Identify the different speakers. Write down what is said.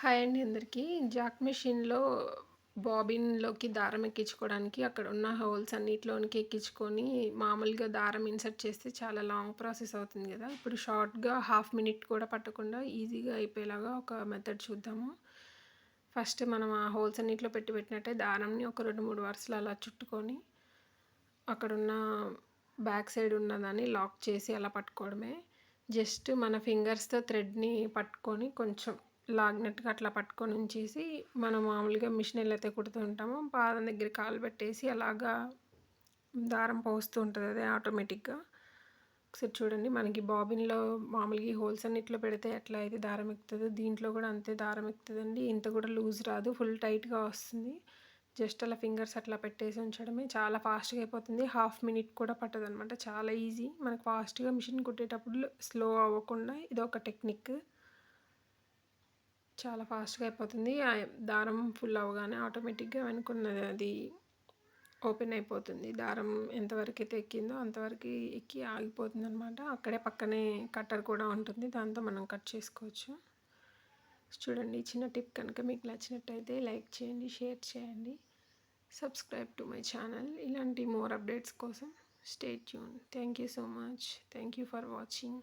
Speaker 1: Hi అండి అందరికీ. Jack మెషిన్‌లో బాబిన్‌లోకి దారం ఎక్కించుకోవడానికి అక్కడున్న హోల్స్ అన్నిట్లోనికి ఎక్కించుకొని మామూలుగా దారం ఇన్సర్ట్ చేస్తే చాలా లాంగ్ ప్రాసెస్ అవుతుంది గదా! ఇప్పుడు షార్ట్‌గా హాఫ్ మినిట్ కూడా పట్టకుండా ఈజీగా అయిపోయేలాగా ఒక మెథడ్ చూద్దాము. ఫస్ట్ మనం ఆ హోల్స్ అన్నిట్లో పెట్టినట్టే దారంని ఒక 2, 3 వరుసలు అలా చుట్టుకొని అక్కడున్న బ్యాక్ సైడ్ ఉన్నదాన్ని లాక్ చేసి అలా పట్టుకోవడమే. జస్ట్ మన ఫింగర్స్‌తో థ్రెడ్‌ని పట్టుకొని కొంచెం లాగినట్టుగా అట్లా పట్టుకొని ఉంచేసి, మనం మామూలుగా మిషన్ ఎలా అయితే కుడుతూ ఉంటామో పాదం దగ్గర కాలు పెట్టేసి అలాగా దారం పోస్తూ ఉంటది అది ఆటోమేటిక్‌గా. ఒకసారి చూడండి మనకి బాబిన్‌లో మామూలుగా ఈ హోల్స్ అన్నిట్లో పెడితే ఎట్లా అయితే దారం ఎక్కుతదో దీంట్లో కూడా అంతే దారం ఎక్కుతదండి. ఇంత కూడా లూజ్ రాదు. ఫుల్ టైట్‌గా వస్తుంది. జస్ట్ అలా ఫింగర్స్ అట్లా పెట్టేసి ఉంచడమే. చాలా ఫాస్ట్‌గా అయిపోతుంది. హాఫ్ మినిట్ కూడా పట్టదనమాట. చాలా ఈజీ. మనకు ఫాస్ట్‌గా మిషన్ కుట్టేటప్పుడు స్లో అవ్వకుండా ఇదొక టెక్నిక్. చాలా ఫాస్ట్‌గా అయిపోతుంది. దారం ఫుల్ అవ్వగానే ఆటోమేటిక్‌గా వెనకున్నది అది ఓపెన్ అయిపోతుంది. దారం ఎంతవరకైతే ఎక్కిందో అంతవరకు ఎక్కి ఆగిపోతుందనమాట. అక్కడే పక్కనే కట్టర్ కూడా ఉంటుంది. దాంతో మనం కట్ చేసుకోవచ్చు. చూడండి ఈ చిన్న టిప్ కనుక మీకు నచ్చినట్టయితే లైక్ చేయండి, షేర్ చేయండి. Subscribe to my channel. ఇలాంటి మోర్ అప్డేట్స్ కోసం stay tune. Thank you so much. Thank you for watching.